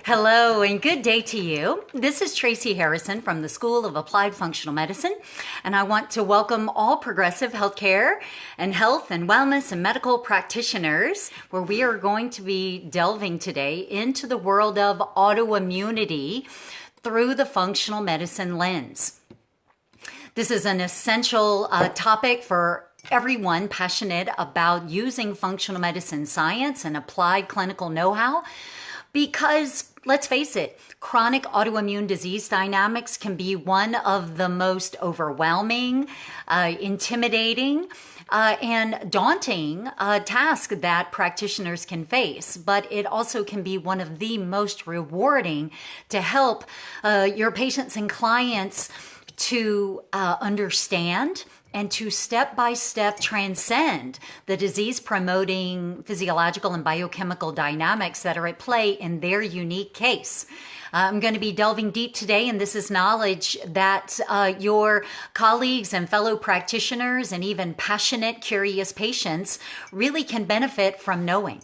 Hello and good day to you. This is Tracy Harrison from the School of Applied Functional Medicine, and I want to welcome all progressive healthcare and health and wellness and medical practitioners, where we are going to be delving today into the world of autoimmunity through the functional medicine lens. This is an essential topic for everyone passionate about using functional medicine science and applied clinical know-how, because let's face it, chronic autoimmune disease dynamics can be one of the most overwhelming, intimidating, and daunting task that practitioners can face, but it also can be one of the most rewarding to help your patients and clients to understand and to step-by-step transcend the disease-promoting physiological and biochemical dynamics that are at play in their unique case. I'm going to be delving deep today, and this is knowledge that your colleagues and fellow practitioners and even passionate, curious patients really can benefit from knowing.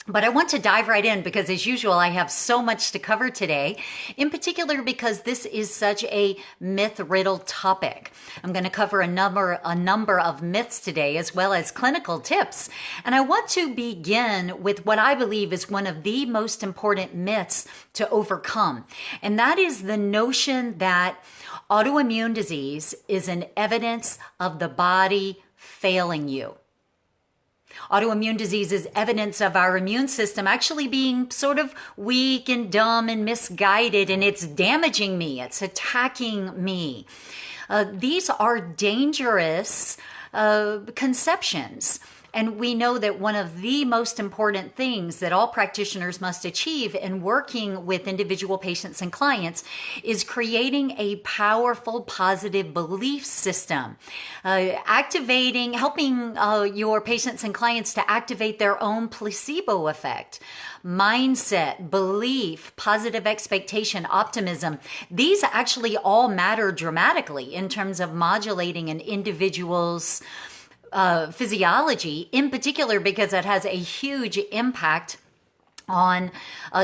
But I want to dive right in because, as usual, I have so much to cover today, in particular because this is such a myth-riddled topic. I'm going to cover a number of myths today, as well as clinical tips. And I want to begin with what I believe is one of the most important myths to overcome. And that is the notion that autoimmune disease is an evidence of the body failing you. Autoimmune disease is evidence of our immune system actually being sort of weak and dumb and misguided, and it's damaging me, it's attacking me. These are dangerous conceptions. And we know that one of the most important things that all practitioners must achieve in working with individual patients and clients is creating a powerful, positive belief system, helping your patients and clients to activate their own placebo effect, mindset, belief, positive expectation, optimism. These actually all matter dramatically in terms of modulating an individual's physiology, in particular because it has a huge impact on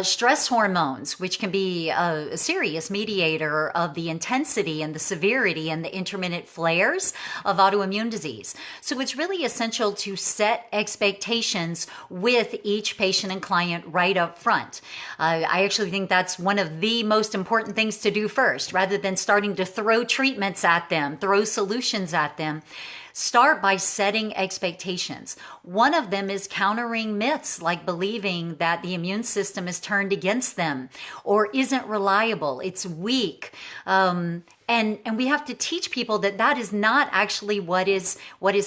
stress hormones, which can be a serious mediator of the intensity and the severity and the intermittent flares of autoimmune disease. So it's really essential to set expectations with each patient and client right up front. I actually think that's one of the most important things to do first, rather than starting to throw treatments at them, throw solutions at them. Start by setting expectations. One of them is countering myths like believing that the immune system is turned against them or isn't reliable, it's weak. And we have to teach people that that is not actually what is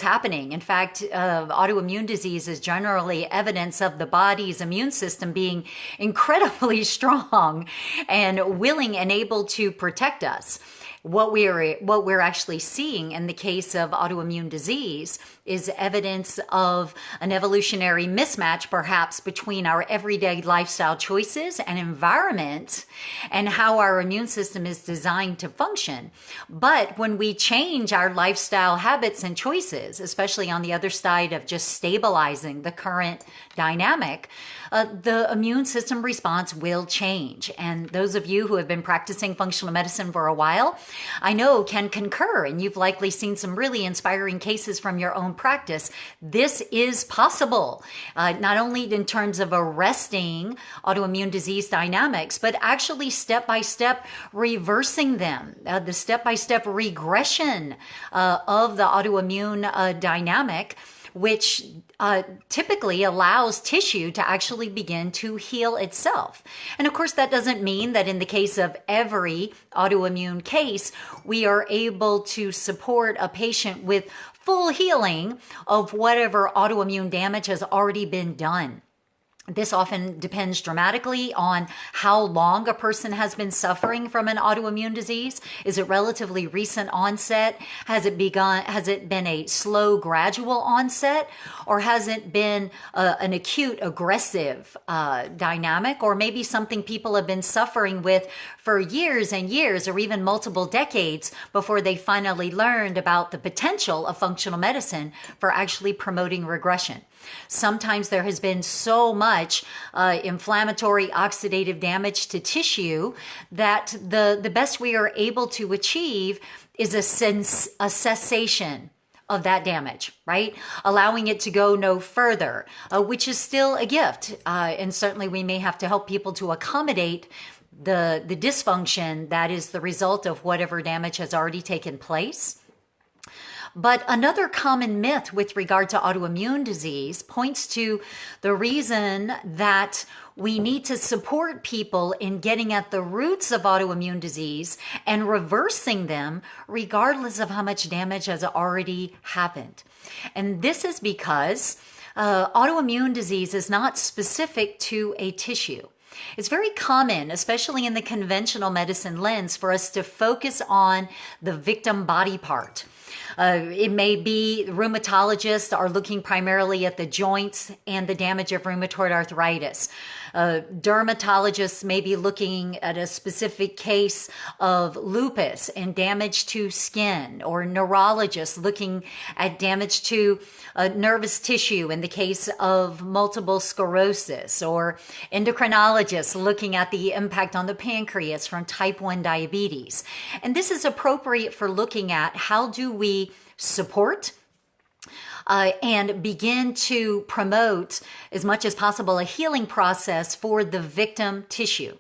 happening. In fact, autoimmune disease is generally evidence of the body's immune system being incredibly strong and willing and able to protect us. What we're actually seeing in the case of autoimmune disease is evidence of an evolutionary mismatch, perhaps, between our everyday lifestyle choices and environment and how our immune system is designed to function. But when we change our lifestyle habits and choices, especially on the other side of just stabilizing the current dynamic, the immune system response will change. And those of you who have been practicing functional medicine for a while, I know can concur, and you've likely seen some really inspiring cases from your own practice. This is possible, not only in terms of arresting autoimmune disease dynamics, but actually step-by-step reversing them, the step-by-step regression of the autoimmune dynamic, which typically allows tissue to actually begin to heal itself. And of course, that doesn't mean that in the case of every autoimmune case, we are able to support a patient with full healing of whatever autoimmune damage has already been done. This often depends dramatically on how long a person has been suffering from an autoimmune disease. Is it relatively recent onset? Has it been a slow, gradual onset? Or has it been an acute, aggressive dynamic? Or maybe something people have been suffering with for years and years, or even multiple decades before they finally learned about the potential of functional medicine for actually promoting regression. Sometimes there has been so much inflammatory oxidative damage to tissue that the best we are able to achieve is a cessation of that damage, right? Allowing it to go no further, which is still a gift. And certainly we may have to help people to accommodate the dysfunction that is the result of whatever damage has already taken place. But another common myth with regard to autoimmune disease points to the reason that we need to support people in getting at the roots of autoimmune disease and reversing them regardless of how much damage has already happened. And this is because autoimmune disease is not specific to a tissue. It's very common, especially in the conventional medicine lens, for us to focus on the victim body part. It may be rheumatologists are looking primarily at the joints and the damage of rheumatoid arthritis. Dermatologists may be looking at a specific case of lupus and damage to skin, or neurologists looking at damage to nervous tissue in the case of multiple sclerosis, or endocrinologists looking at the impact on the pancreas from type 1 diabetes. And this is appropriate for looking at how do we support and begin to promote as much as possible a healing process for the victim tissue.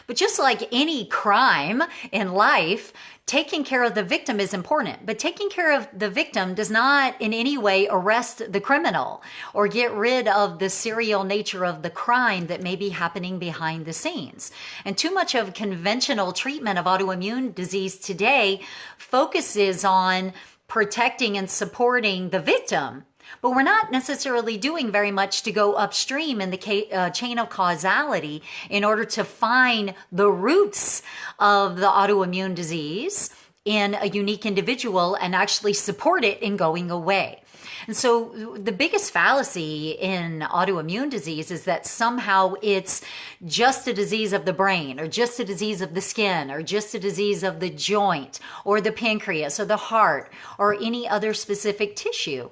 But just like any crime in life, taking care of the victim is important, but taking care of the victim does not in any way arrest the criminal or get rid of the serial nature of the crime that may be happening behind the scenes. And too much of conventional treatment of autoimmune disease today focuses on protecting and supporting the victim, but we're not necessarily doing very much to go upstream in the chain of causality in order to find the roots of the autoimmune disease in a unique individual and actually support it in going away. And so the biggest fallacy in autoimmune disease is that somehow it's just a disease of the brain, or just a disease of the skin, or just a disease of the joint, or the pancreas, or the heart, or any other specific tissue.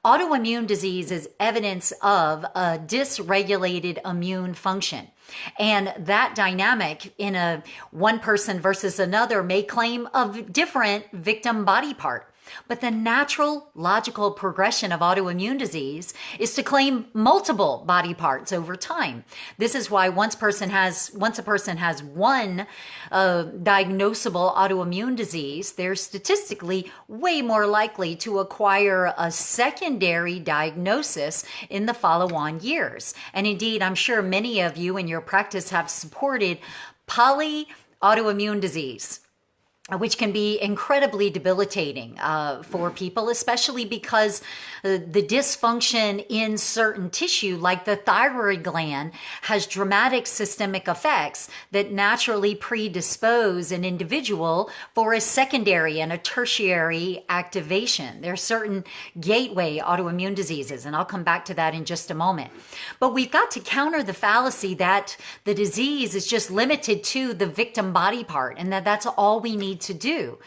Autoimmune disease is evidence of a dysregulated immune function. And that dynamic in a one person versus another may claim a different victim body part. But the natural, logical progression of autoimmune disease is to claim multiple body parts over time. This is why once a person has one diagnosable autoimmune disease, they're statistically way more likely to acquire a secondary diagnosis in the follow-on years. And indeed, I'm sure many of you in your practice have supported poly-autoimmune disease, which can be incredibly debilitating for people, especially because the dysfunction in certain tissue, like the thyroid gland, has dramatic systemic effects that naturally predispose an individual for a secondary and a tertiary activation. There are certain gateway autoimmune diseases, and I'll come back to that in just a moment. But we've got to counter the fallacy that the disease is just limited to the victim body part, and that's all we need to do.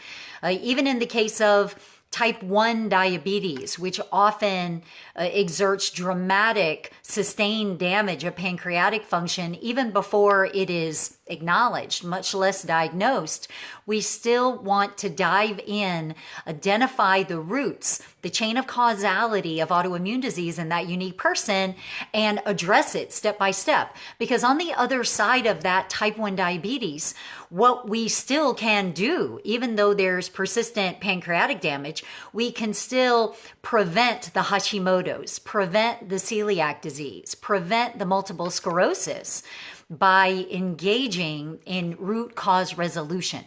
Even in the case of type 1 diabetes, which often exerts dramatic sustained damage of pancreatic function even before it is acknowledged, much less diagnosed, we still want to dive in, identify the roots, the chain of causality of autoimmune disease in that unique person, and address it step by step. Because on the other side of that type 1 diabetes, what we still can do, even though there's persistent pancreatic damage, we can still prevent the Hashimoto's, prevent the celiac disease, prevent the multiple sclerosis by engaging in root cause resolution.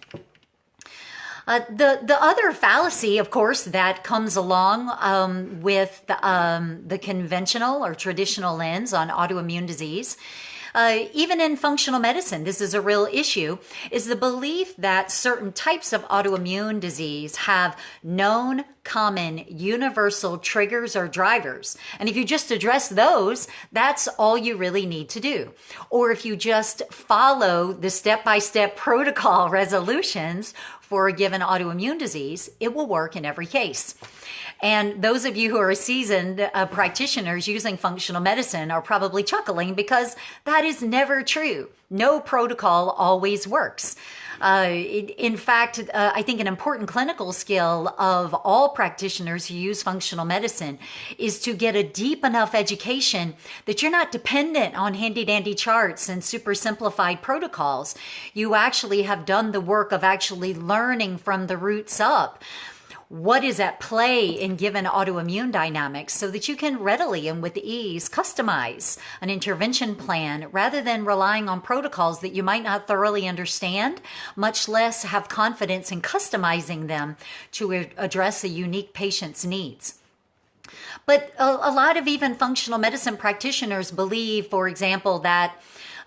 The other fallacy, of course, that comes along with the conventional or traditional lens on autoimmune disease, even in functional medicine, this is a real issue, is the belief that certain types of autoimmune disease have known common universal triggers or drivers. And if you just address those, that's all you really need to do. Or if you just follow the step-by-step protocol resolutions for a given autoimmune disease, it will work in every case. And those of you who are seasoned practitioners using functional medicine are probably chuckling because that is never true. No protocol always works. In fact, I think an important clinical skill of all practitioners who use functional medicine is to get a deep enough education that you're not dependent on handy-dandy charts and super simplified protocols. You actually have done the work of actually learning from the roots up what is at play in given autoimmune dynamics so that you can readily and with ease customize an intervention plan rather than relying on protocols that you might not thoroughly understand, much less have confidence in customizing them to address a unique patient's needs. But a lot of even functional medicine practitioners believe, for example, that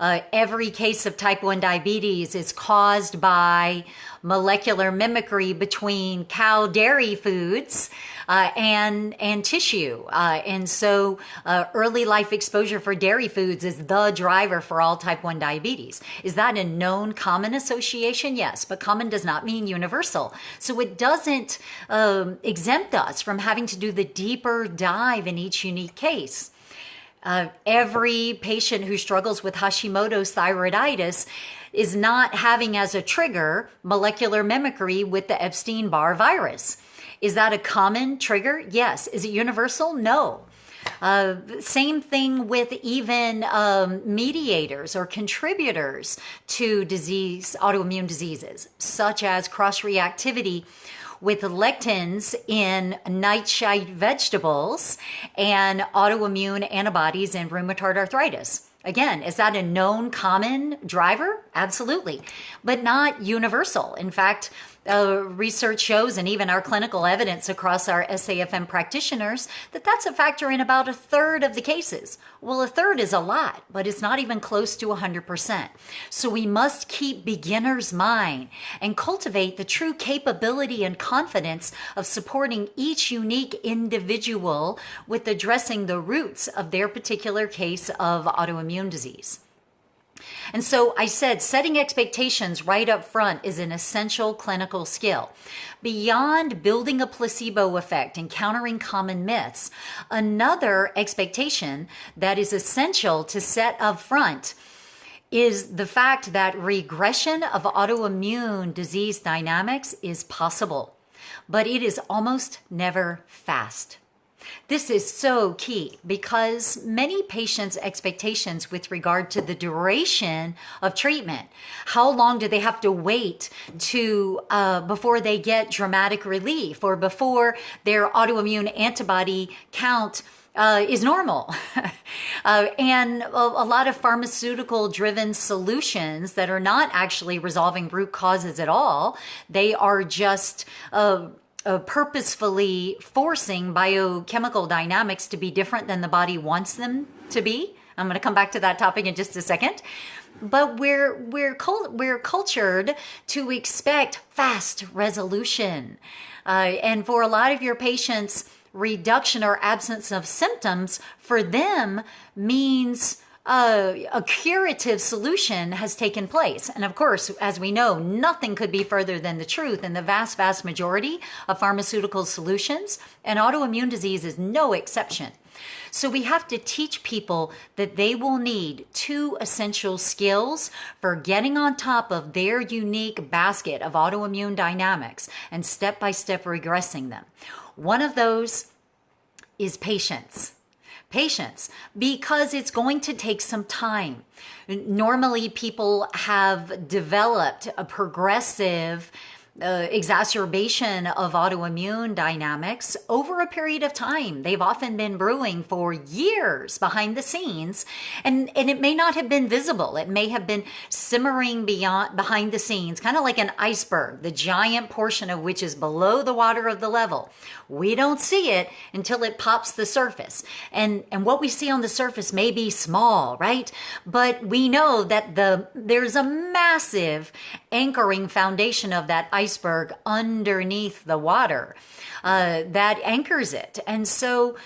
every case of type 1 diabetes is caused by molecular mimicry between cow dairy foods and tissue. And so early life exposure for dairy foods is the driver for all type 1 diabetes. Is that a known common association? Yes, but common does not mean universal. So it doesn't exempt us from having to do the deeper dive in each unique case. Every patient who struggles with Hashimoto's thyroiditis is not having as a trigger molecular mimicry with the Epstein-Barr virus. Is that a common trigger? Yes. Is it universal? No. Same thing with even mediators or contributors to autoimmune diseases, such as cross-reactivity with lectins in nightshade vegetables and autoimmune antibodies in rheumatoid arthritis. Again, is that a known common driver? Absolutely, but not universal. In fact, research shows, and even our clinical evidence across our SAFM practitioners, that that's a factor in about a third of the cases. Well, a third is a lot, but it's not even close to 100%. So we must keep beginner's mind and cultivate the true capability and confidence of supporting each unique individual with addressing the roots of their particular case of autoimmune disease. And so I said setting expectations right up front is an essential clinical skill. Beyond building a placebo effect and countering common myths, another expectation that is essential to set up front is the fact that regression of autoimmune disease dynamics is possible, but it is almost never fast. This is so key because many patients' expectations with regard to the duration of treatment, how long do they have to wait to before they get dramatic relief or before their autoimmune antibody count is normal. And a lot of pharmaceutical driven solutions that are not actually resolving root causes at all, they are just purposefully forcing biochemical dynamics to be different than the body wants them to be. I'm going to come back to that topic in just a second. But we're cultured to expect fast resolution. And for a lot of your patients, reduction or absence of symptoms for them means a curative solution has taken place. And of course, as we know, nothing could be further than the truth in the vast, vast majority of pharmaceutical solutions, and autoimmune disease is no exception. So we have to teach people that they will need two essential skills for getting on top of their unique basket of autoimmune dynamics and step-by-step regressing them. One of those is patience. Patience, because it's going to take some time. Normally, people have developed a progressive exacerbation of autoimmune dynamics over a period of time. They've often been brewing for years behind the scenes, and it may not have been visible. It may have been simmering behind the scenes, kind of like an iceberg, the giant portion of which is below the water of the level. We don't see it until it pops the surface. And what we see on the surface may be small, right? But we know that there's a massive anchoring foundation of that iceberg underneath the water that anchors it. And so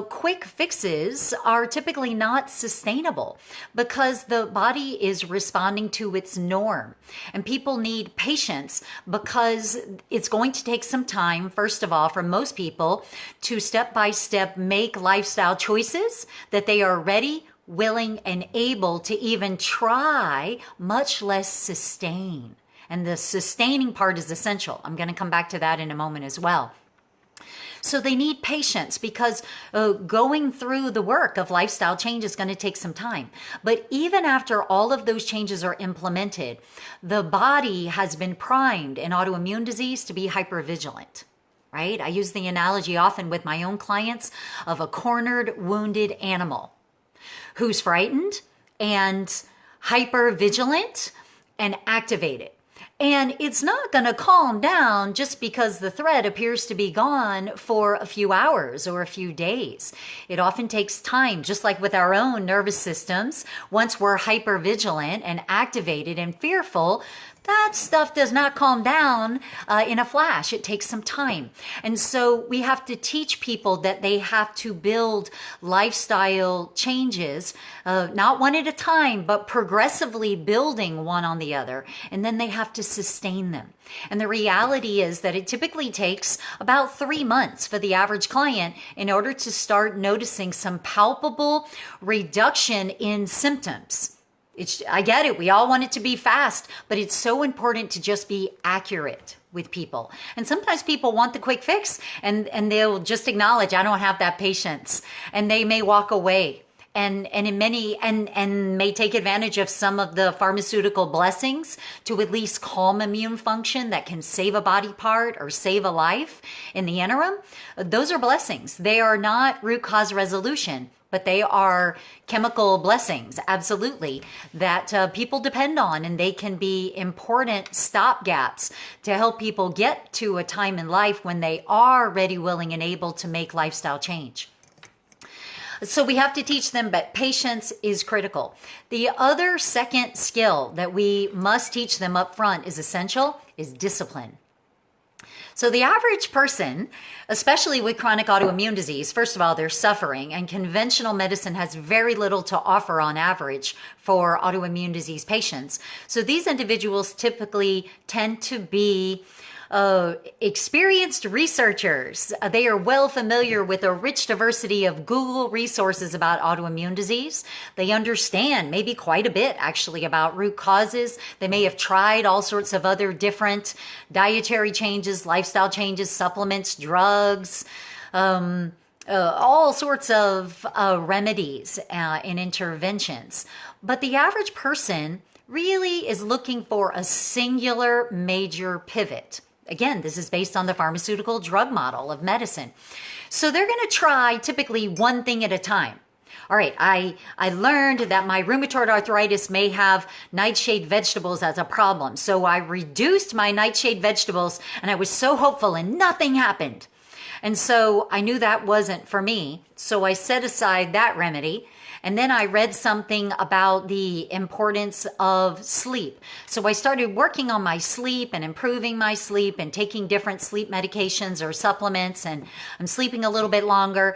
quick fixes are typically not sustainable because the body is responding to its norm. And people need patience because it's going to take some time, first of all, for most people to step by step make lifestyle choices that they are ready, willing, and able to even try, much less sustain. And the sustaining part is essential. I'm going to come back to that in a moment as well. So they need patience because going through the work of lifestyle change is going to take some time. But even after all of those changes are implemented, the body has been primed in autoimmune disease to be hypervigilant. Right? I use the analogy often with my own clients of a cornered, wounded animal who's frightened and hypervigilant and activated. And it's not going to calm down just because the threat appears to be gone for a few hours or a few days. It often takes time, just like with our own nervous systems. Once we're hypervigilant and activated and fearful, that stuff does not calm down in a flash. It takes some time. And so we have to teach people that they have to build lifestyle changes, not one at a time, but progressively building one on the other. And then they have to sustain them. And the reality is that it typically takes about 3 months for the average client in order to start noticing some palpable reduction in symptoms. I get it. We all want it to be fast, but it's so important to just be accurate with people. And sometimes people want the quick fix and they'll just acknowledge, I don't have that patience. And they may walk away and may take advantage of some of the pharmaceutical blessings to at least calm immune function that can save a body part or save a life in the interim. Those are blessings. They are not root cause resolution, but they are chemical blessings, absolutely, that people depend on, and they can be important stopgaps to help people get to a time in life when they are ready, willing, and able to make lifestyle change. So we have to teach them, but patience is critical. The other second skill that we must teach them up front is essential, is discipline. So the average person, especially with chronic autoimmune disease, first of all, they're suffering, and conventional medicine has very little to offer on average for autoimmune disease patients. So these individuals typically tend to be experienced researchers. They are well familiar with a rich diversity of Google resources about autoimmune disease. They understand maybe quite a bit actually about root causes. They may have tried all sorts of other different dietary changes, lifestyle changes, supplements, drugs, all sorts of remedies and interventions. But the average person really is looking for a singular major pivot. Again, this is based on the pharmaceutical drug model of medicine. So they're going to try typically one thing at a time. All right, I learned that my rheumatoid arthritis may have nightshade vegetables as a problem. So I reduced my nightshade vegetables and I was so hopeful and nothing happened. And so I knew that wasn't for me. So I set aside that remedy. And then I read something about the importance of sleep. So I started working on my sleep and improving my sleep and taking different sleep medications or supplements, and I'm sleeping a little bit longer.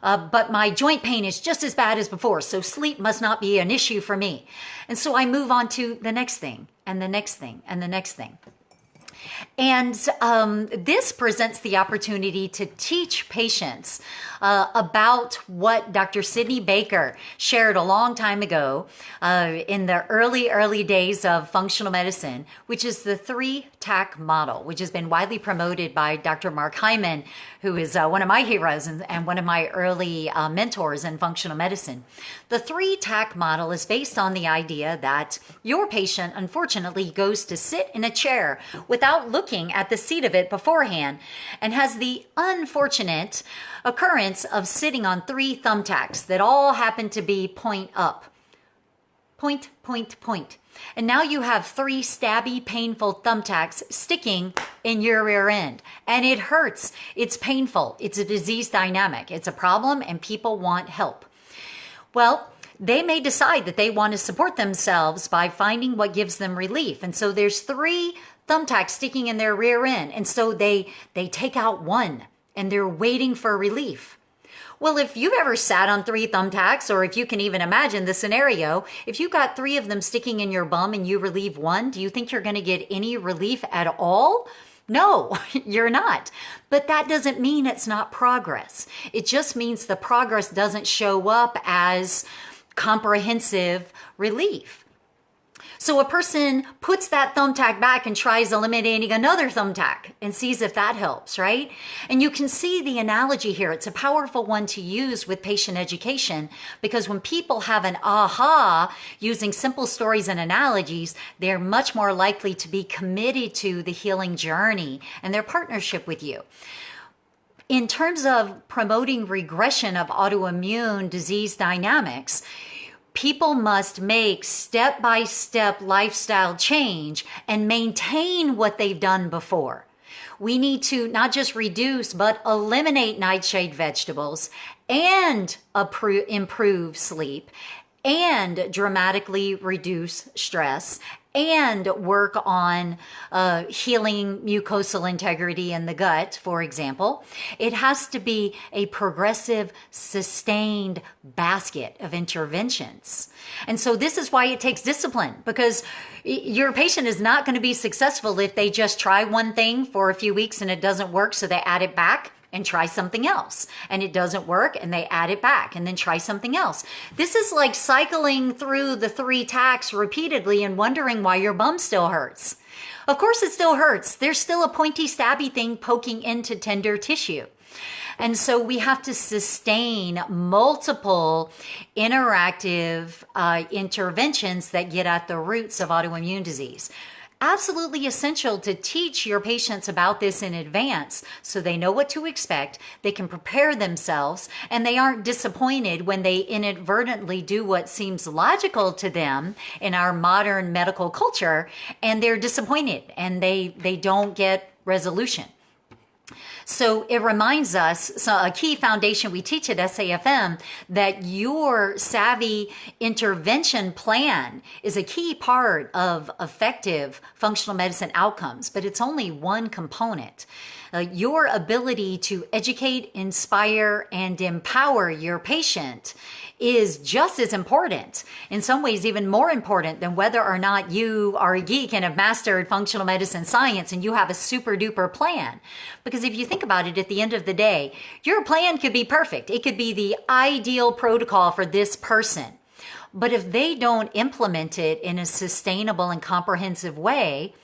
But my joint pain is just as bad as before, so sleep must not be an issue for me. And so I move on to the next thing and the next thing and the next thing. And this presents the opportunity to teach patients about what Dr. Sidney Baker shared a long time ago in the early days of functional medicine, which is the 3-TAC model, which has been widely promoted by Dr. Mark Hyman, who is one of my heroes and one of my early mentors in functional medicine. The 3-TAC model is based on the idea that your patient, unfortunately, goes to sit in a chair without looking at the seat of it beforehand and has the unfortunate occurrence of sitting on 3 thumbtacks that all happen to be point up. Point, point, point. And now you have 3 stabby, painful thumbtacks sticking in your rear end. And it hurts. It's painful. It's a disease dynamic. It's a problem and people want help. Well, they may decide that they want to support themselves by finding what gives them relief. And so there's 3 thumbtacks sticking in their rear end. And so they take out one and they're waiting for relief. Well, if you've ever sat on 3 thumbtacks, or if you can even imagine the scenario, if you got 3 of them sticking in your bum and you relieve one, do you think you're going to get any relief at all? No, you're not. But that doesn't mean it's not progress. It just means the progress doesn't show up as comprehensive relief. So a person puts that thumbtack back and tries eliminating another thumbtack and sees if that helps, right? And you can see the analogy here. It's a powerful one to use with patient education, because when people have an aha using simple stories and analogies, they're much more likely to be committed to the healing journey and their partnership with you. In terms of promoting regression of autoimmune disease dynamics, people must make step-by-step lifestyle change and maintain what they've done before. We need to not just reduce, but eliminate nightshade vegetables and improve sleep and dramatically reduce stress and work on healing mucosal integrity in the gut, for example. It has to be a progressive, sustained basket of interventions. And so this is why it takes discipline, because your patient is not going to be successful if they just try one thing for a few weeks and it doesn't work, so they add it back and try something else, and it doesn't work and they add it back and then try something else. This is like cycling through the 3 tacks repeatedly and wondering why your bum still hurts. Of course it still hurts. There's still a pointy stabby thing poking into tender tissue. And so we have to sustain multiple interactive interventions that get at the roots of autoimmune disease. Absolutely essential to teach your patients about this in advance so they know what to expect, they can prepare themselves, and they aren't disappointed when they inadvertently do what seems logical to them in our modern medical culture, and they're disappointed and they don't get resolution. So it reminds us, so a key foundation we teach at SAFM, that your savvy intervention plan is a key part of effective functional medicine outcomes, but it's only one component. Your ability to educate, inspire, and empower your patient is just as important, in some ways even more important, than whether or not you are a geek and have mastered functional medicine science and you have a super duper plan. Because if you think about it, at the end of the day, your plan could be perfect. It could be the ideal protocol for this person. But if they don't implement it in a sustainable and comprehensive way,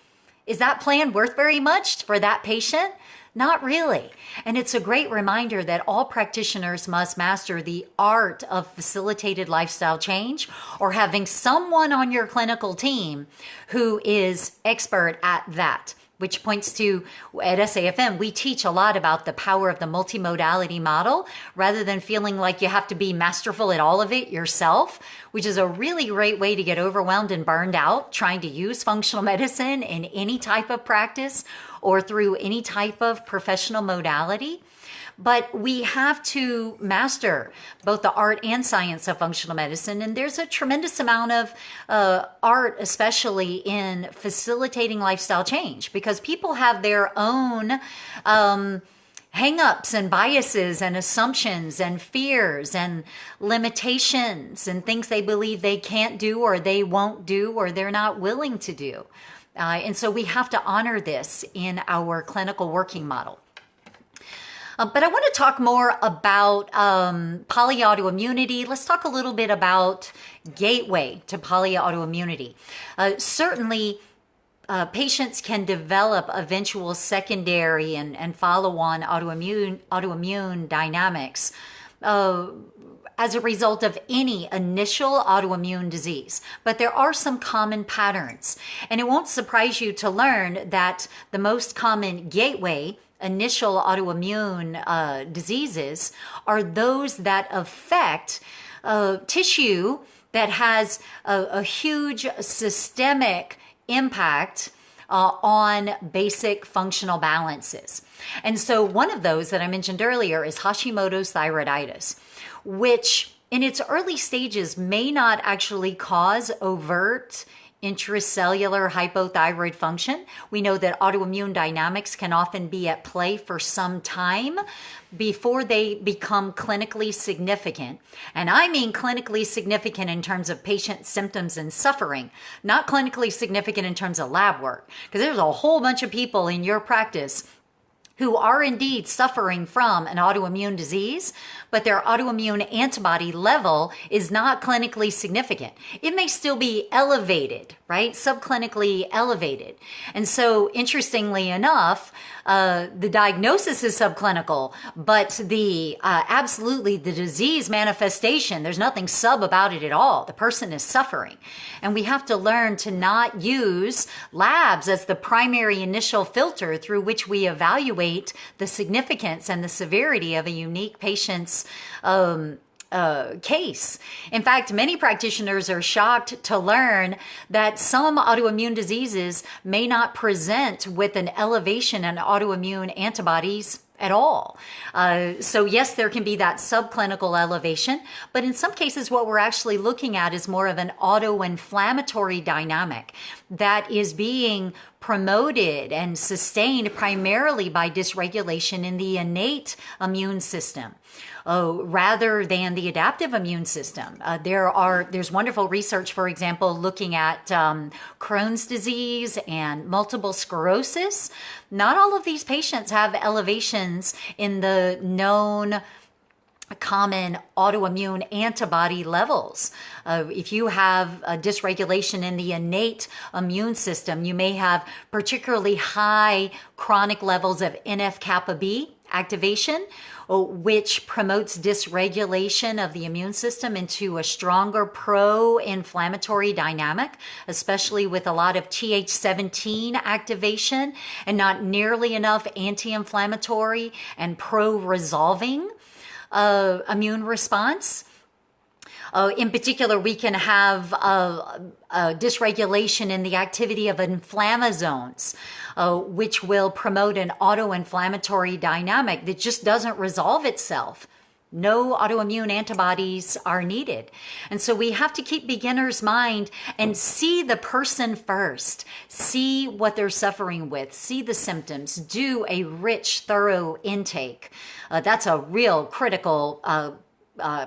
is that plan worth very much for that patient? Not really. And it's a great reminder that all practitioners must master the art of facilitated lifestyle change, or having someone on your clinical team who is expert at that. Which points to, at SAFM, we teach a lot about the power of the multimodality model, rather than feeling like you have to be masterful at all of it yourself, which is a really great way to get overwhelmed and burned out trying to use functional medicine in any type of practice or through any type of professional modality. But we have to master both the art and science of functional medicine. And there's a tremendous amount of art, especially in facilitating lifestyle change, because people have their own hang-ups and biases and assumptions and fears and limitations and things they believe they can't do or they won't do or they're not willing to do. And so we have to honor this in our clinical working model. But I want to talk more about poly-autoimmunity. Let's talk a little bit about gateway to poly-autoimmunity. Certainly, patients can develop eventual secondary and follow-on autoimmune dynamics as a result of any initial autoimmune disease. But there are some common patterns. And it won't surprise you to learn that the most common gateway initial autoimmune diseases are those that affect tissue that has a huge systemic impact on basic functional balances. And so one of those that I mentioned earlier is Hashimoto's thyroiditis, which in its early stages may not actually cause overt intracellular hypothyroid function. We know that autoimmune dynamics can often be at play for some time before they become clinically significant. And I mean clinically significant in terms of patient symptoms and suffering, not clinically significant in terms of lab work. Because there's a whole bunch of people in your practice who are indeed suffering from an autoimmune disease, but their autoimmune antibody level is not clinically significant. It may still be elevated, right? Subclinically elevated. And so, interestingly enough, the diagnosis is subclinical, but absolutely the disease manifestation, there's nothing sub about it at all. The person is suffering. And we have to learn to not use labs as the primary initial filter through which we evaluate the significance and the severity of a unique patient's case. In fact, many practitioners are shocked to learn that some autoimmune diseases may not present with an elevation in autoimmune antibodies at all. So yes, there can be that subclinical elevation, but in some cases what we're actually looking at is more of an autoinflammatory dynamic that is being promoted and sustained primarily by dysregulation in the innate immune system. Rather than the adaptive immune system. There's wonderful research, for example, looking at Crohn's disease and multiple sclerosis. Not all of these patients have elevations in the known common autoimmune antibody levels. If you have a dysregulation in the innate immune system, you may have particularly high chronic levels of NF-kappa B activation, which promotes dysregulation of the immune system into a stronger pro-inflammatory dynamic, especially with a lot of Th17 activation and not nearly enough anti-inflammatory and pro-resolving immune response. In particular, we can have dysregulation in the activity of inflammasomes, which will promote an autoinflammatory dynamic that just doesn't resolve itself. No autoimmune antibodies are needed. And so we have to keep beginner's mind and see the person first, see what they're suffering with, see the symptoms, do a rich, thorough intake. That's a real critical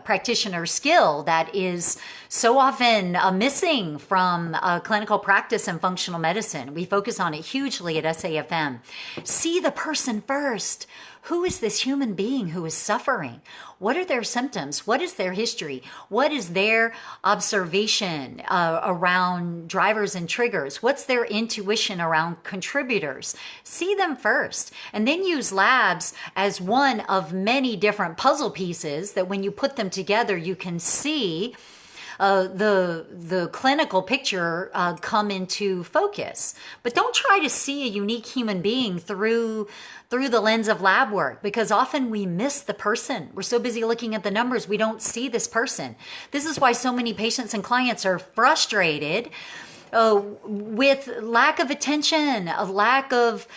practitioner skill that is so often missing from clinical practice and functional medicine. We focus on it hugely at SAFM. See the person first. Who is this human being who is suffering? What are their symptoms? What is their history? What is their observation around drivers and triggers? What's their intuition around contributors? See them first, and then use labs as one of many different puzzle pieces that when you put them together, you can see the clinical picture come into focus. But don't try to see a unique human being through the lens of lab work, because often we miss the person. We're so busy looking at the numbers, we don't see this person. This is why so many patients and clients are frustrated with lack of attention, a lack of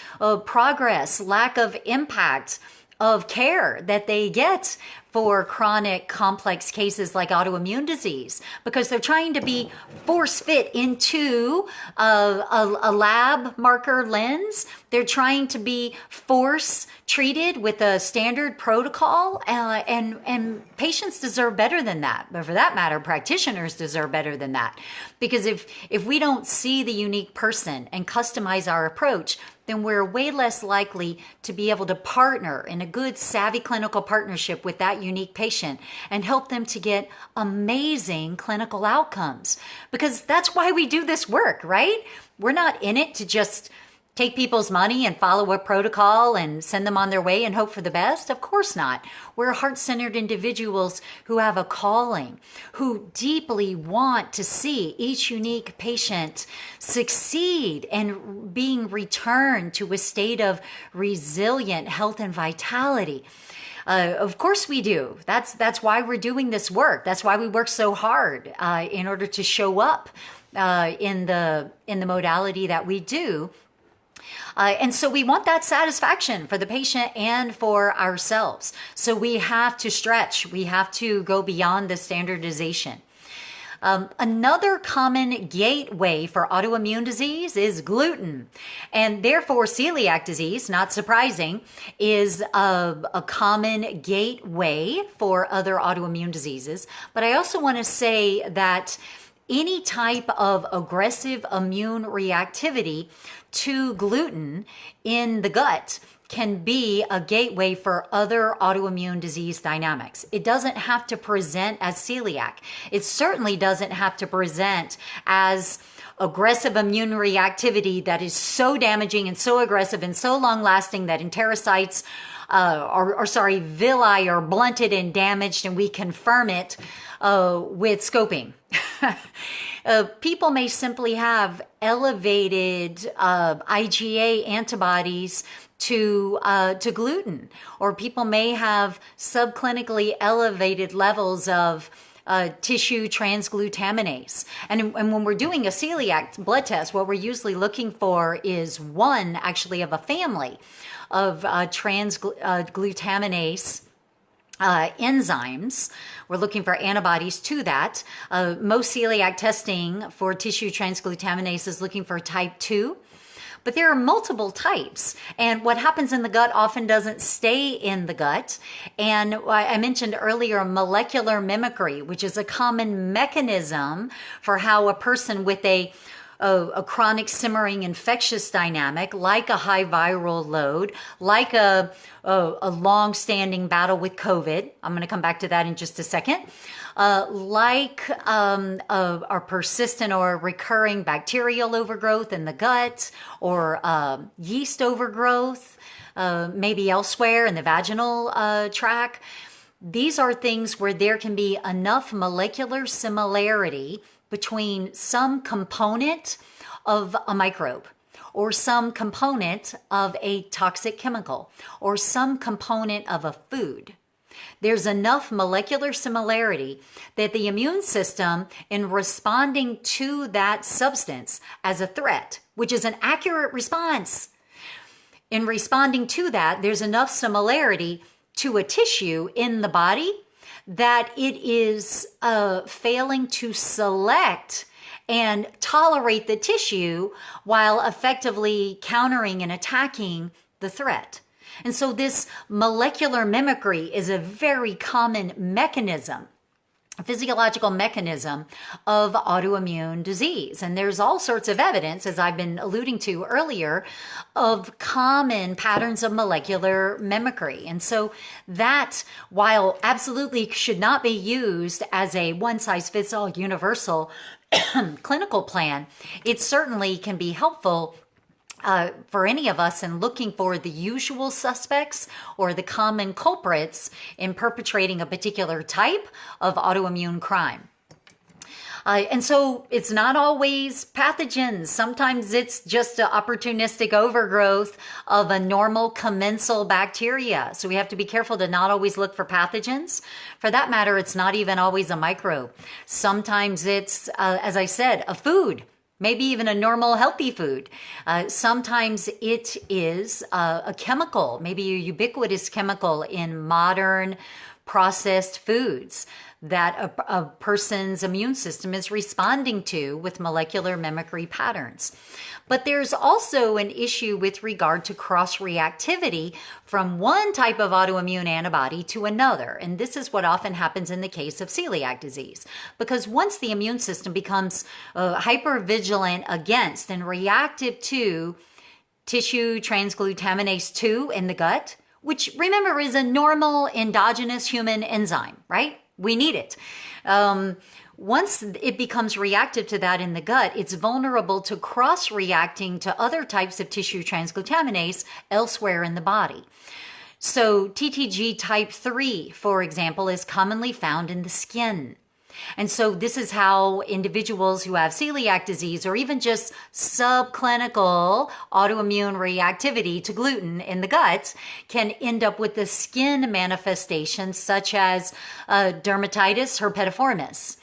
progress, lack of impact of care that they get for chronic complex cases like autoimmune disease, because they're trying to be force fit into a lab marker lens. They're trying to be force treated with a standard protocol, and patients deserve better than that. But for that matter, practitioners deserve better than that. Because if we don't see the unique person and customize our approach, then we're way less likely to be able to partner in a good, savvy clinical partnership with that unique patient and help them to get amazing clinical outcomes. Because that's why we do this work, right? We're not in it to just take people's money and follow a protocol and send them on their way and hope for the best? Of course not. We're heart-centered individuals who have a calling, who deeply want to see each unique patient succeed and being returned to a state of resilient health and vitality. Of course we do. That's why we're doing this work. That's why we work so hard in order to show up in the modality that we do. And so we want that satisfaction for the patient and for ourselves. So we have to stretch. We have to go beyond the standardization. Another common gateway for autoimmune disease is gluten. And therefore, celiac disease, not surprising, is a common gateway for other autoimmune diseases. But I also want to say that any type of aggressive immune reactivity to gluten in the gut can be a gateway for other autoimmune disease dynamics. It doesn't have to present as celiac. It certainly doesn't have to present as aggressive immune reactivity that is so damaging and so aggressive and so long lasting that enterocytes villi are blunted and damaged, and we confirm it with scoping. People may simply have elevated IgA antibodies to gluten, or people may have subclinically elevated levels of tissue transglutaminase. And when we're doing a celiac blood test, what we're usually looking for is one actually of a family of transglutaminase enzymes. We're looking for antibodies to that. Most celiac testing for tissue transglutaminase is looking for type 2. But there are multiple types, and what happens in the gut often doesn't stay in the gut. And I mentioned earlier molecular mimicry, which is a common mechanism for how a person with a chronic simmering infectious dynamic, like a high viral load, like a long-standing battle with COVID. I'm going to come back to that in just a second. Like a persistent or recurring bacterial overgrowth in the gut, or yeast overgrowth, maybe elsewhere in the vaginal tract. These are things where there can be enough molecular similarity between some component of a microbe, or some component of a toxic chemical, or some component of a food. There's enough molecular similarity that the immune system, in responding to that substance as a threat, which is an accurate response, in responding to that, there's enough similarity to a tissue in the body that it is failing to select and tolerate the tissue while effectively countering and attacking the threat. And so this molecular mimicry is a very common mechanism, a physiological mechanism of autoimmune disease. And there's all sorts of evidence, as I've been alluding to earlier, of common patterns of molecular mimicry. And so that, while absolutely should not be used as a one-size-fits-all universal clinical plan, it certainly can be helpful for any of us in looking for the usual suspects or the common culprits in perpetrating a particular type of autoimmune crime. And so it's not always pathogens. Sometimes it's just an opportunistic overgrowth of a normal commensal bacteria. So we have to be careful to not always look for pathogens. For that matter, it's not even always a microbe. Sometimes it's, as I said, a food. Maybe even a normal healthy food. Sometimes it is a chemical, maybe a ubiquitous chemical in modern processed foods that a person's immune system is responding to with molecular mimicry patterns. But there's also an issue with regard to cross-reactivity from one type of autoimmune antibody to another. And this is what often happens in the case of celiac disease. Because once the immune system becomes hypervigilant against and reactive to tissue transglutaminase 2 in the gut, which remember is a normal endogenous human enzyme, right? We need it. Once it becomes reactive to that in the gut, it's vulnerable to cross-reacting to other types of tissue transglutaminase elsewhere in the body. So TTG type 3, for example, is commonly found in the skin. And so this is how individuals who have celiac disease or even just subclinical autoimmune reactivity to gluten in the gut can end up with the skin manifestations such as dermatitis herpetiformis,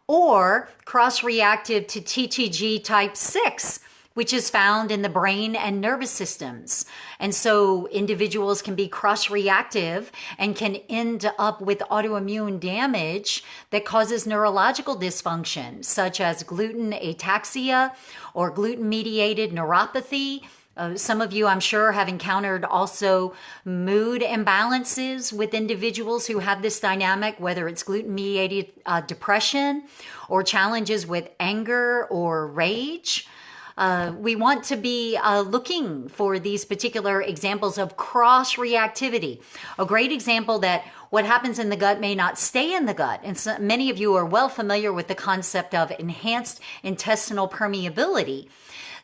or cross-reactive to TTG type 6 which is found in the brain and nervous systems. And so individuals can be cross-reactive and can end up with autoimmune damage that causes neurological dysfunction, such as gluten ataxia or gluten-mediated neuropathy. Some of you, I'm sure, have encountered also mood imbalances with individuals who have this dynamic, whether it's gluten-mediated depression or challenges with anger or rage. We want to be looking for these particular examples of cross-reactivity. A great example that what happens in the gut may not stay in the gut. And so many of you are well familiar with the concept of enhanced intestinal permeability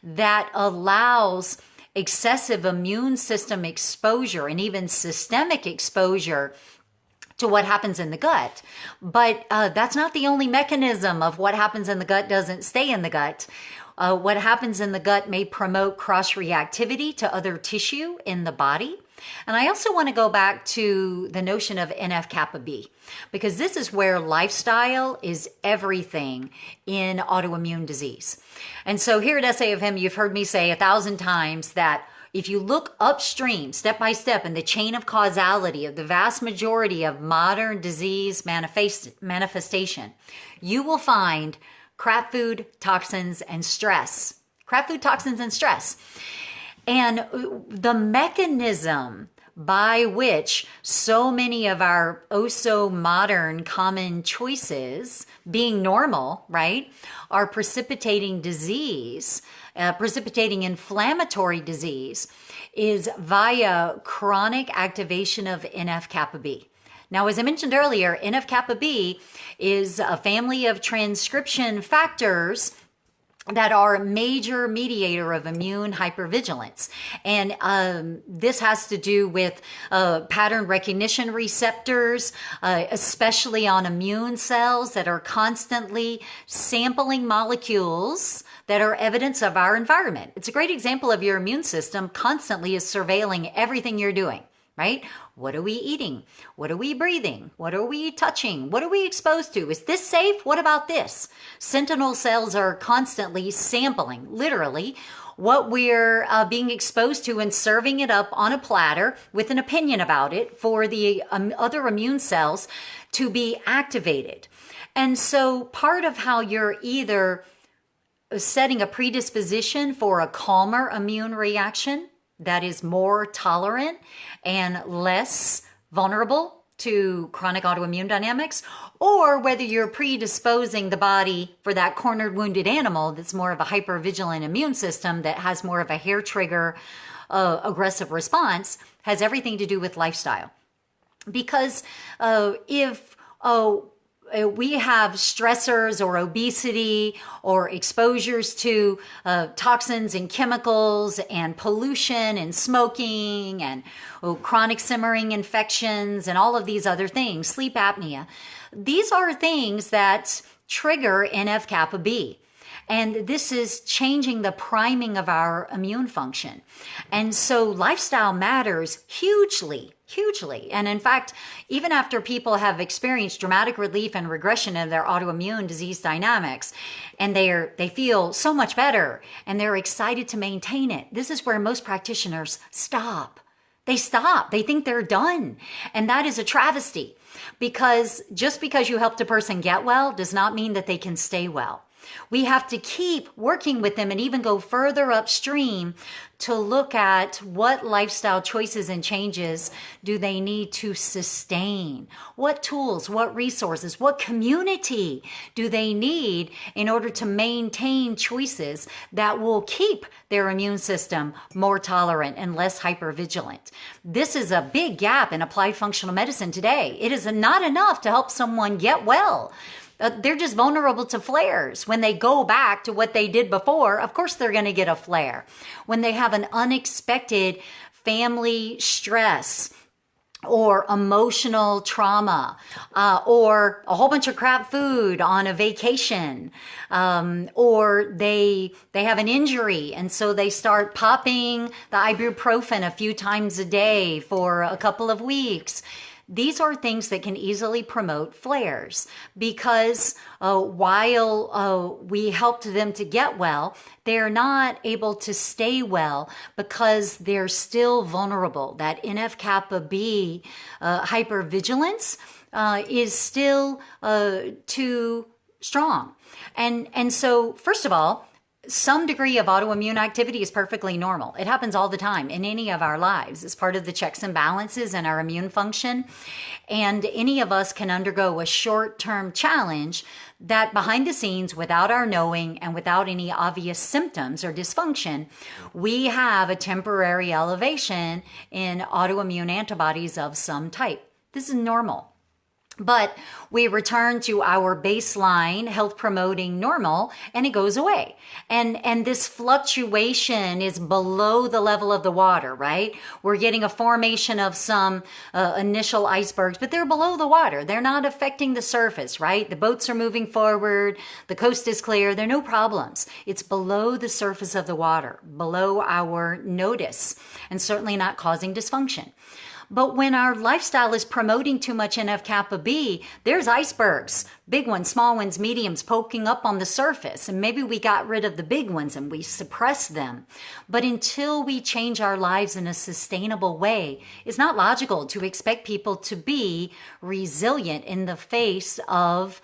that allows excessive immune system exposure and even systemic exposure to what happens in the gut. But that's not the only mechanism of what happens in the gut doesn't stay in the gut. What happens in the gut may promote cross-reactivity to other tissue in the body. And I also want to go back to the notion of NF-kappa B, because this is where lifestyle is everything in autoimmune disease. And so here at SAFM, you've heard me say 1,000 times that if you look upstream, step by step, in the chain of causality of the vast majority of modern disease manifestation, you will find crap food, toxins, and stress. Crap food, toxins, and stress. And the mechanism by which so many of our so modern common choices, being normal, right, are precipitating disease, precipitating inflammatory disease, is via chronic activation of NF-kappa B. Now, as I mentioned earlier, NF-kappa B is a family of transcription factors that are a major mediator of immune hypervigilance. And this has to do with pattern recognition receptors, especially on immune cells that are constantly sampling molecules that are evidence of our environment. It's a great example of your immune system constantly is surveilling everything you're doing, right? What are we eating? What are we breathing? What are we touching? What are we exposed to? Is this safe? What about this? Sentinel cells are constantly sampling, literally, what we're being exposed to and serving it up on a platter with an opinion about it for the other immune cells to be activated. And so part of how you're either setting a predisposition for a calmer immune reaction that is more tolerant and less vulnerable to chronic autoimmune dynamics, or whether you're predisposing the body for that cornered wounded animal that's more of a hypervigilant immune system that has more of a hair trigger aggressive response, has everything to do with lifestyle. Because if we have stressors or obesity or exposures to toxins and chemicals and pollution and smoking and chronic simmering infections and all of these other things, sleep apnea. These are things that trigger NF-kappa B. And this is changing the priming of our immune function. And so lifestyle matters hugely, hugely. And in fact, even after people have experienced dramatic relief and regression in their autoimmune disease dynamics, and they feel so much better and they're excited to maintain it, this is where most practitioners stop. They stop. They think they're done. And that is a travesty, because just because you helped a person get well does not mean that they can stay well. We have to keep working with them and even go further upstream to look at what lifestyle choices and changes do they need to sustain. What tools, what resources, what community do they need in order to maintain choices that will keep their immune system more tolerant and less hypervigilant. This is a big gap in applied functional medicine today. It is not enough to help someone get well. They're just vulnerable to flares. When they go back to what they did before, of course they're going to get a flare. When they have an unexpected family stress or emotional trauma, or a whole bunch of crap food on a vacation, or they have an injury and so they start popping the ibuprofen a few times a day for a couple of weeks. these are things that can easily promote flares because while we helped them to get well, they're not able to stay well because they're still vulnerable. That NF-kappa B hypervigilance is still too strong. And so, first of all, some degree of autoimmune activity is perfectly normal. It happens all the time in any of our lives. It's part of the checks and balances in our immune function. And any of us can undergo a short-term challenge that behind the scenes, without our knowing and without any obvious symptoms or dysfunction, we have a temporary elevation in autoimmune antibodies of some type. This is normal. But we return to our baseline health promoting normal and it goes away. And this fluctuation is below the level of the water, right? We're getting a formation of some initial icebergs, but they're below the water. They're not affecting the surface, right? The boats are moving forward. The coast is clear. There are no problems. It's below the surface of the water, below our notice, and certainly not causing dysfunction. But when our lifestyle is promoting too much NF-kappa B, there's icebergs, big ones, small ones, mediums poking up on the surface. And maybe we got rid of the big ones and we suppress them. But until we change our lives in a sustainable way, it's not logical to expect people to be resilient in the face of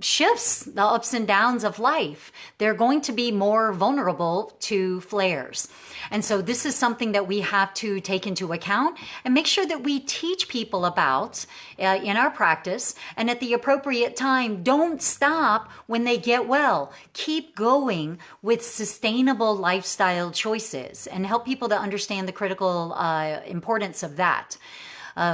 shifts, the ups and downs of life. They're going to be more vulnerable to flares. And so this is something that we have to take into account and make sure that we teach people about in our practice. And at the appropriate time, don't stop when they get well. Keep going with sustainable lifestyle choices and help people to understand the critical importance of that.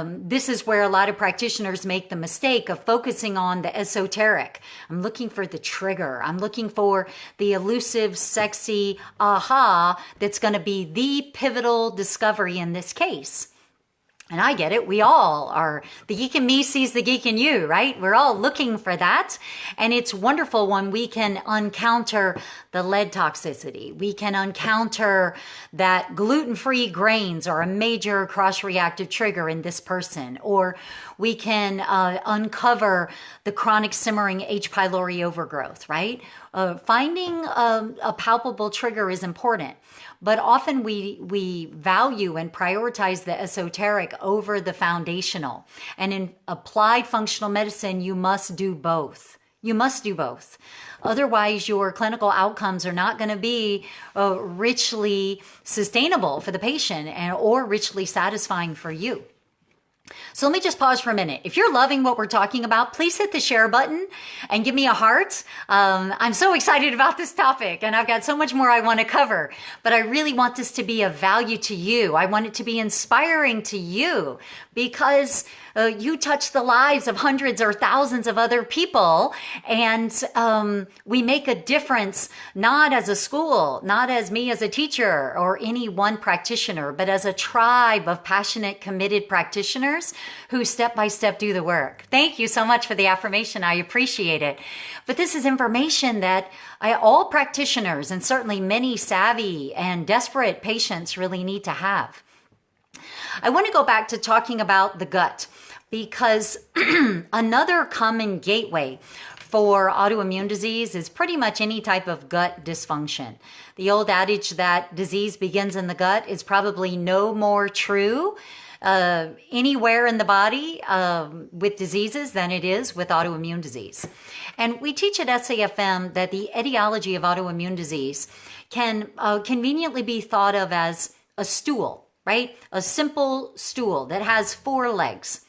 This is where a lot of practitioners make the mistake of focusing on the esoteric. I'm looking for the trigger. I'm looking for the elusive, sexy aha that's going to be the pivotal discovery in this case. And I get it. We all are. The geek in me sees the geek in you, right? We're all looking for that. And it's wonderful when we can encounter the lead toxicity. We can encounter that gluten-free grains are a major cross-reactive trigger in this person. Or we can uncover the chronic simmering H. pylori overgrowth, right? Finding a palpable trigger is important. But often we value and prioritize the esoteric over the foundational. And in applied functional medicine, you must do both. You must do both. Otherwise, your clinical outcomes are not going to be richly sustainable for the patient or richly satisfying for you. So let me just pause for a minute. If you're loving what we're talking about, please hit the share button and give me a heart. I'm so excited about this topic and I've got so much more I want to cover, but I really want this to be of value to you. I want it to be inspiring to you because you touch the lives of hundreds or thousands of other people, and we make a difference not as a school, not as me as a teacher or any one practitioner, but as a tribe of passionate, committed practitioners who step by step do the work. Thank you so much for the affirmation. I appreciate it. But this is information that all practitioners and certainly many savvy and desperate patients really need to have. I want to go back to talking about the gut, because another common gateway for autoimmune disease is pretty much any type of gut dysfunction. The old adage that disease begins in the gut is probably no more true anywhere in the body with diseases than it is with autoimmune disease. And we teach at SAFM that the etiology of autoimmune disease can conveniently be thought of as a stool, right? A simple stool that has 4 legs.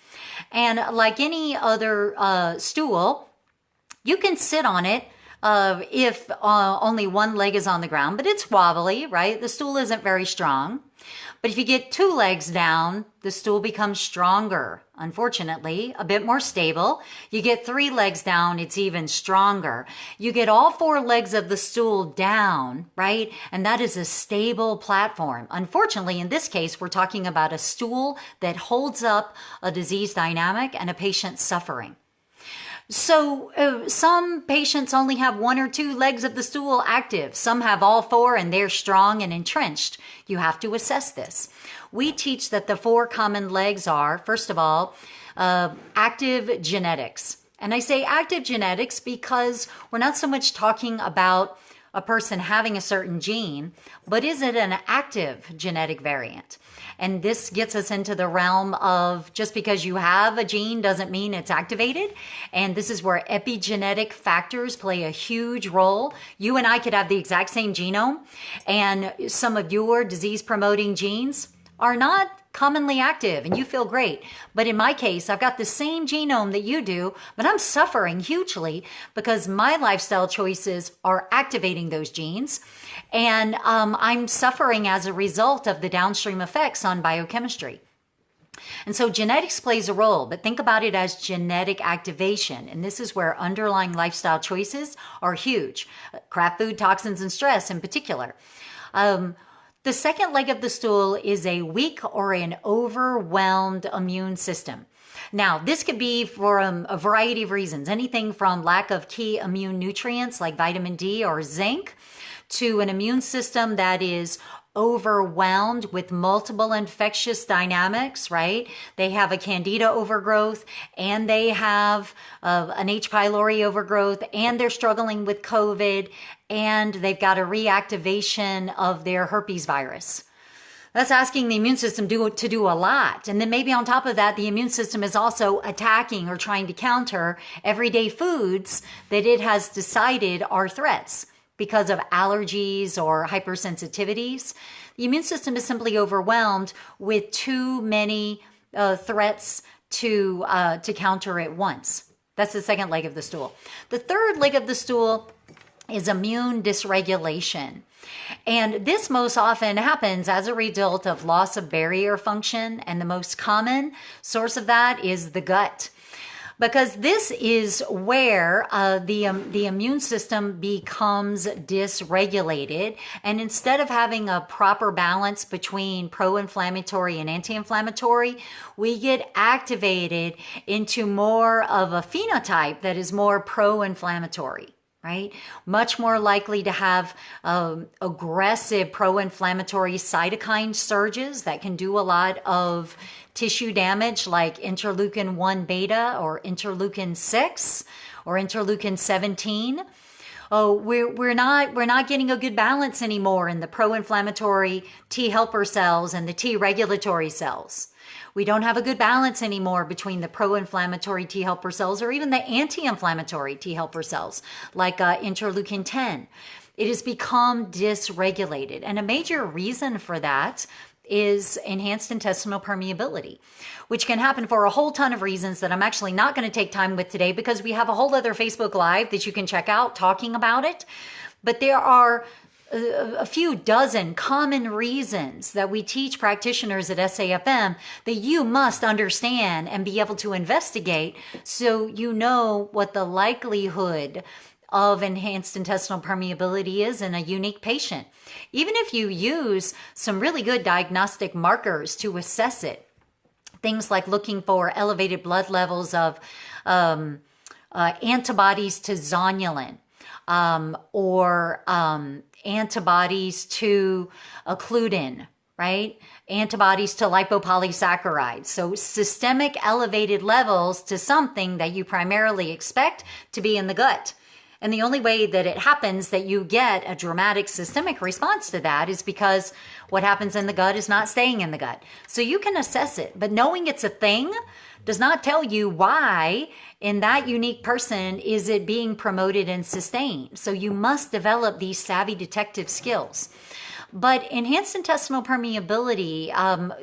And like any other stool, you can sit on it if only one leg is on the ground, but it's wobbly, right? The stool isn't very strong. But if you get 2 legs down, the stool becomes stronger, unfortunately, a bit more stable. You get 3 legs down, it's even stronger. You get all 4 legs of the stool down, right? And that is a stable platform. Unfortunately, in this case, we're talking about a stool that holds up a disease dynamic and a patient suffering. So some patients only have one or two legs of the stool active. Some have all four and they're strong and entrenched. You have to assess this. We teach that the four common legs are, first of all, active genetics. And I say active genetics because we're not so much talking about a person having a certain gene, but is it an active genetic variant? And this gets us into the realm of just because you have a gene doesn't mean it's activated. And this is where epigenetic factors play a huge role. You and I could have the exact same genome, and some of your disease promoting genes are not commonly active and you feel great. But in my case, I've got the same genome that you do, but I'm suffering hugely because my lifestyle choices are activating those genes. And I'm suffering as a result of the downstream effects on biochemistry. And so genetics plays a role, but think about it as genetic activation. And this is where underlying lifestyle choices are huge. Crap food, toxins, and stress in particular. The second leg of the stool is a weak or an overwhelmed immune system. Now, this could be for a variety of reasons, anything from lack of key immune nutrients like vitamin D or zinc to an immune system that is overwhelmed with multiple infectious dynamics, right? They have a candida overgrowth and they have an H. pylori overgrowth and they're struggling with COVID and they've got a reactivation of their herpes virus. That's asking the immune system to do a lot. And then maybe on top of that, the immune system is also attacking or trying to counter everyday foods that it has decided are threats because of allergies or hypersensitivities. The immune system is simply overwhelmed with too many threats to counter at once. That's the second leg of the stool. The third leg of the stool is immune dysregulation. And this most often happens as a result of loss of barrier function. And the most common source of that is the gut. Because this is where the immune system becomes dysregulated. And instead of having a proper balance between pro-inflammatory and anti-inflammatory, we get activated into more of a phenotype that is more pro-inflammatory. Right? Much more likely to have aggressive pro-inflammatory cytokine surges that can do a lot of tissue damage like interleukin 1 beta or interleukin 6 or interleukin 17. Oh, we're not getting a good balance anymore in the pro-inflammatory T helper cells and the T regulatory cells. We don't have a good balance anymore between the pro-inflammatory T helper cells or even the anti-inflammatory T helper cells like interleukin 10. It has become dysregulated. And a major reason for that is enhanced intestinal permeability, which can happen for a whole ton of reasons that I'm actually not going to take time with today because we have a whole other Facebook Live that you can check out talking about it. But there are a few dozen common reasons that we teach practitioners at SAFM that you must understand and be able to investigate so you know what the likelihood of enhanced intestinal permeability is in a unique patient. Even if you use some really good diagnostic markers to assess it, things like looking for elevated blood levels of antibodies to zonulin, or antibodies to occludin, right? Antibodies to lipopolysaccharides. So systemic elevated levels to something that you primarily expect to be in the gut. And the only way that it happens that you get a dramatic systemic response to that is because what happens in the gut is not staying in the gut. So you can assess it, but knowing it's a thing does not tell you why in that unique person is it being promoted and sustained. So you must develop these savvy detective skills. But enhanced intestinal permeability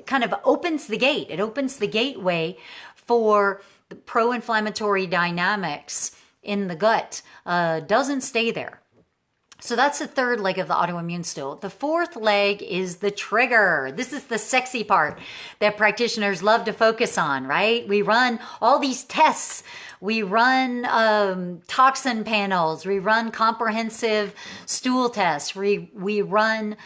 kind of opens the gate. It opens the gateway for the pro-inflammatory dynamics in the gut. Doesn't stay there. So that's the third leg of the autoimmune stool. The fourth leg is the trigger. This is the sexy part that practitioners love to focus on, right? We run all these tests. We run toxin panels. We run comprehensive stool tests. We run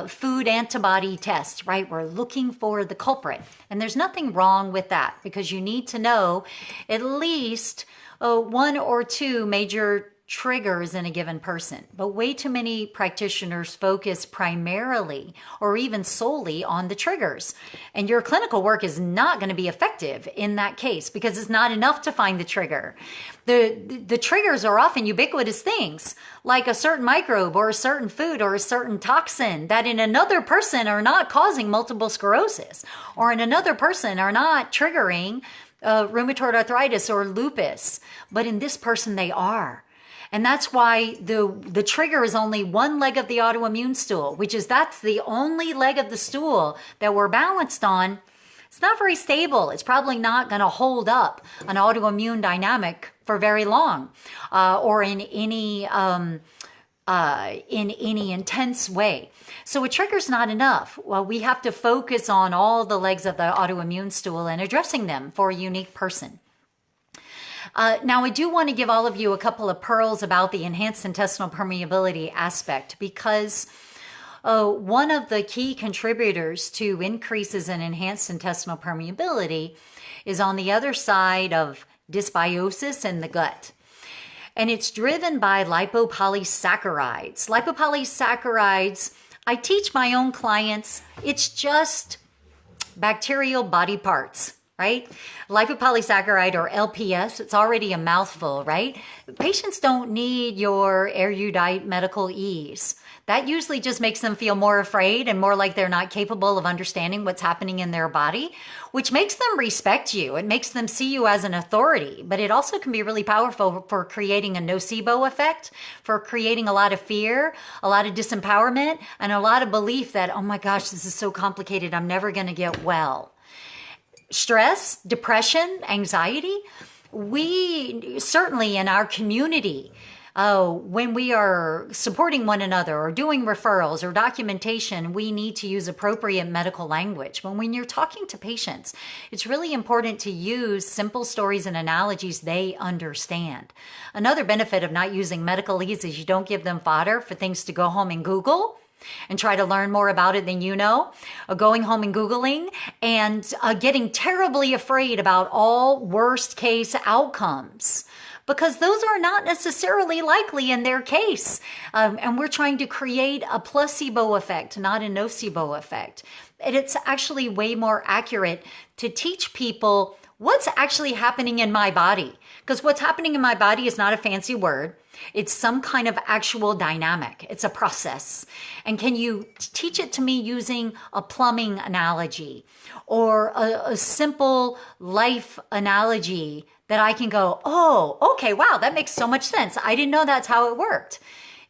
food antibody tests, right? We're looking for the culprit. And there's nothing wrong with that because you need to know at least one or two major triggers in a given person. But way too many practitioners focus primarily or even solely on the triggers. And your clinical work is not going to be effective in that case because it's not enough to find the trigger. The triggers are often ubiquitous things like a certain microbe or a certain food or a certain toxin that in another person are not causing multiple sclerosis or in another person are not triggering rheumatoid arthritis or lupus, but in this person they are. And that's why the trigger is only one leg of the autoimmune stool, which is that's the only leg of the stool that we're balanced on. It's not very stable. It's probably not going to hold up an autoimmune dynamic for very long or in any intense way. So a trigger's not enough. Well, we have to focus on all the legs of the autoimmune stool and addressing them for a unique person. Now, I do want to give all of you a couple of pearls about the enhanced intestinal permeability aspect because one of the key contributors to increases in enhanced intestinal permeability is on the other side of dysbiosis in the gut. And it's driven by lipopolysaccharides. Lipopolysaccharides, I teach my own clients, it's just bacterial body parts. Right? Lipopolysaccharide or LPS, it's already a mouthful, right? Patients don't need your erudite medical ease. That usually just makes them feel more afraid and more like they're not capable of understanding what's happening in their body, which makes them respect you. It makes them see you as an authority, but it also can be really powerful for creating a nocebo effect, for creating a lot of fear, a lot of disempowerment, and a lot of belief that, oh my gosh, this is so complicated, I'm never going to get well. Stress, depression, anxiety, we certainly in our community, when we are supporting one another or doing referrals or documentation, we need to use appropriate medical language. But when you're talking to patients, it's really important to use simple stories and analogies they understand. Another benefit of not using medicalese is you don't give them fodder for things to go home and Google and try to learn more about it than you know, going home and Googling and getting terribly afraid about all worst case outcomes because those are not necessarily likely in their case. And we're trying to create a placebo effect, not a nocebo effect. And it's actually way more accurate to teach people what's actually happening in my body. Because what's happening in my body is not a fancy word. It's some kind of actual dynamic. It's a process. And can you teach it to me using a plumbing analogy or a simple life analogy that I can go, oh, okay, wow, that makes so much sense. I didn't know that's how it worked.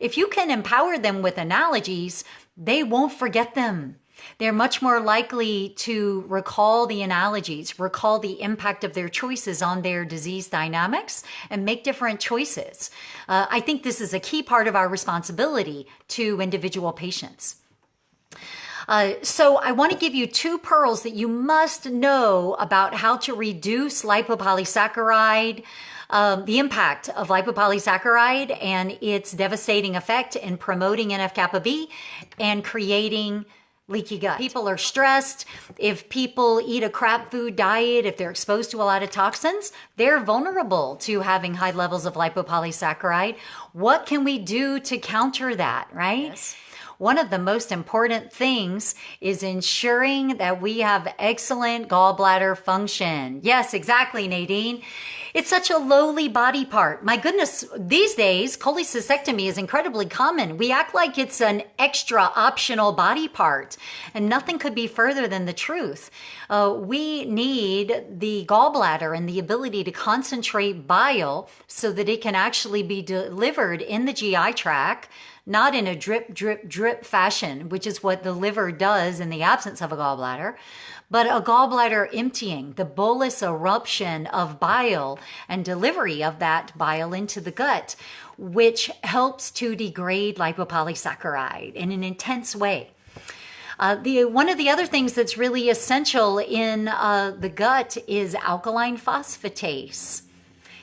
If you can empower them with analogies, they won't forget them. They're much more likely to recall the analogies, recall the impact of their choices on their disease dynamics, and make different choices. I think this is a key part of our responsibility to individual patients. So I want to give you two pearls that you must know about how to reduce lipopolysaccharide, the impact of lipopolysaccharide and its devastating effect in promoting NF-kappa B and creating leaky gut. People are stressed. If people eat a crap food diet, if they're exposed to a lot of toxins, they're vulnerable to having high levels of lipopolysaccharide. What can we do to counter that, right? Yes. One of the most important things is ensuring that we have excellent gallbladder function. Yes, exactly, Nadine. It's such a lowly body part. My goodness, these days, cholecystectomy is incredibly common. We act like it's an extra optional body part, and nothing could be further than the truth. We need the gallbladder and the ability to concentrate bile so that it can actually be delivered in the GI tract, not in a drip, drip, drip fashion, which is what the liver does in the absence of a gallbladder, but a gallbladder emptying, the bolus eruption of bile and delivery of that bile into the gut, which helps to degrade lipopolysaccharide in an intense way. One of the other things that's really essential in the gut is alkaline phosphatase.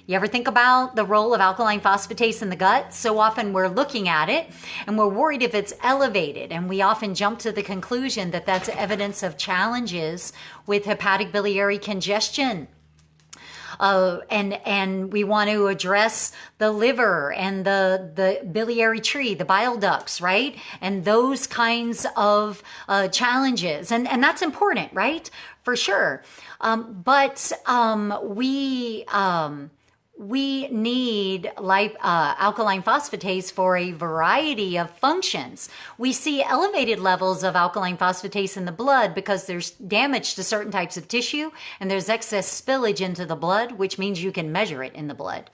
You ever think about the role of alkaline phosphatase in the gut? So often we're looking at it and we're worried if it's elevated, and we often jump to the conclusion that that's evidence of challenges with hepatic biliary congestion. And we want to address the liver and the biliary tree, the bile ducts, right? And those kinds of challenges. And that's important, right? For sure. But we need alkaline phosphatase for a variety of functions. We see elevated levels of alkaline phosphatase in the blood because there's damage to certain types of tissue and there's excess spillage into the blood, which means you can measure it in the blood.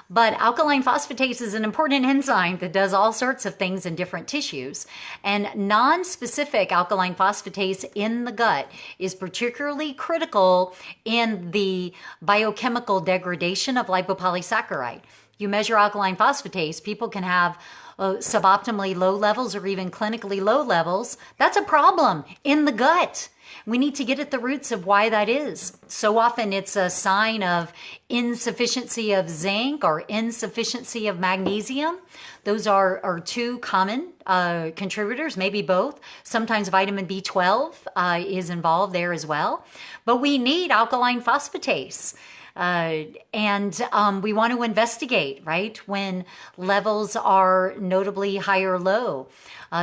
But alkaline phosphatase is an important enzyme that does all sorts of things in different tissues. And non-specific alkaline phosphatase in the gut is particularly critical in the biochemical degradation of lipopolysaccharide. You measure alkaline phosphatase, people can have suboptimally low levels or even clinically low levels. That's a problem in the gut. We need to get at the roots of why that is. So often it's a sign of insufficiency of zinc or insufficiency of magnesium. Those are two common contributors, maybe both. Sometimes vitamin B12 is involved there as well. But we need alkaline phosphatase. And we want to investigate, right, when levels are notably high or low.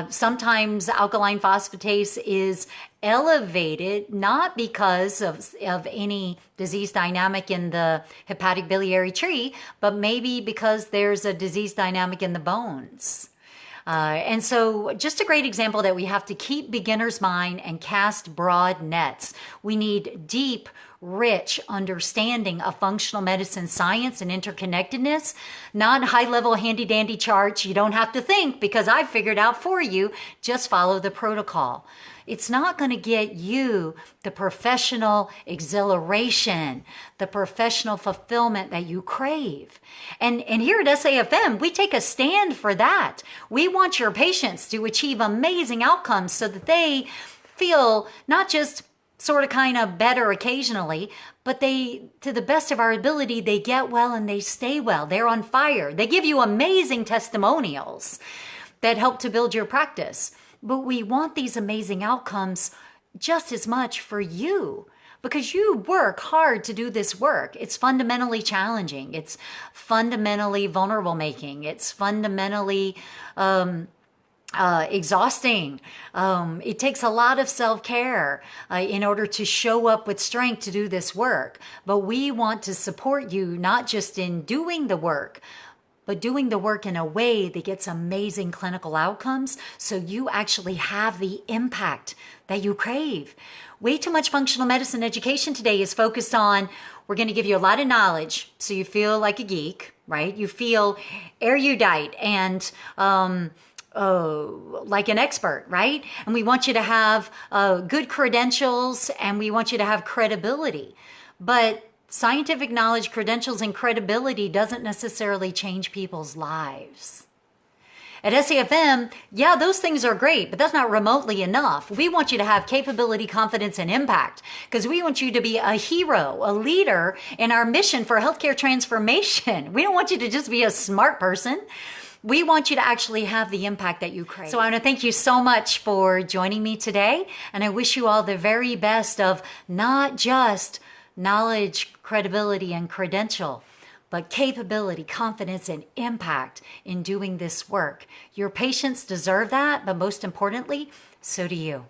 Sometimes alkaline phosphatase is elevated, not because of any disease dynamic in the hepatic biliary tree, but maybe because there's a disease dynamic in the bones. And so just a great example that we have to keep beginner's mind and cast broad nets. We need deep, rich understanding of functional medicine science and interconnectedness, not high-level handy-dandy charts. You don't have to think because I've figured out for you. Just follow the protocol. It's not going to get you the professional exhilaration, the professional fulfillment that you crave. And here at SAFM, we take a stand for that. We want your patients to achieve amazing outcomes so that they feel not just sort of kind of better occasionally, but they, to the best of our ability, they get well and they stay well. They're on fire. They give you amazing testimonials that help to build your practice. But we want these amazing outcomes just as much for you because you work hard to do this work. It's fundamentally challenging. It's fundamentally vulnerable making. It's fundamentally exhausting. It takes a lot of self-care in order to show up with strength to do this work. But we want to support you not just in doing the work, but doing the work in a way that gets amazing clinical outcomes so you actually have the impact that you crave. Way too much functional medicine education today is focused on, we're going to give you a lot of knowledge so you feel like a geek, right? You feel erudite and like an expert, right? And we want you to have good credentials and we want you to have credibility. But scientific knowledge, credentials, and credibility doesn't necessarily change people's lives. At SAFM, yeah, those things are great, but that's not remotely enough. We want you to have capability, confidence, and impact because we want you to be a hero, a leader in our mission for healthcare transformation. We don't want you to just be a smart person. We want you to actually have the impact that you crave. So I want to thank you so much for joining me today. And I wish you all the very best of not just knowledge, credibility, and credential, but capability, confidence, and impact in doing this work. Your patients deserve that, but most importantly, so do you.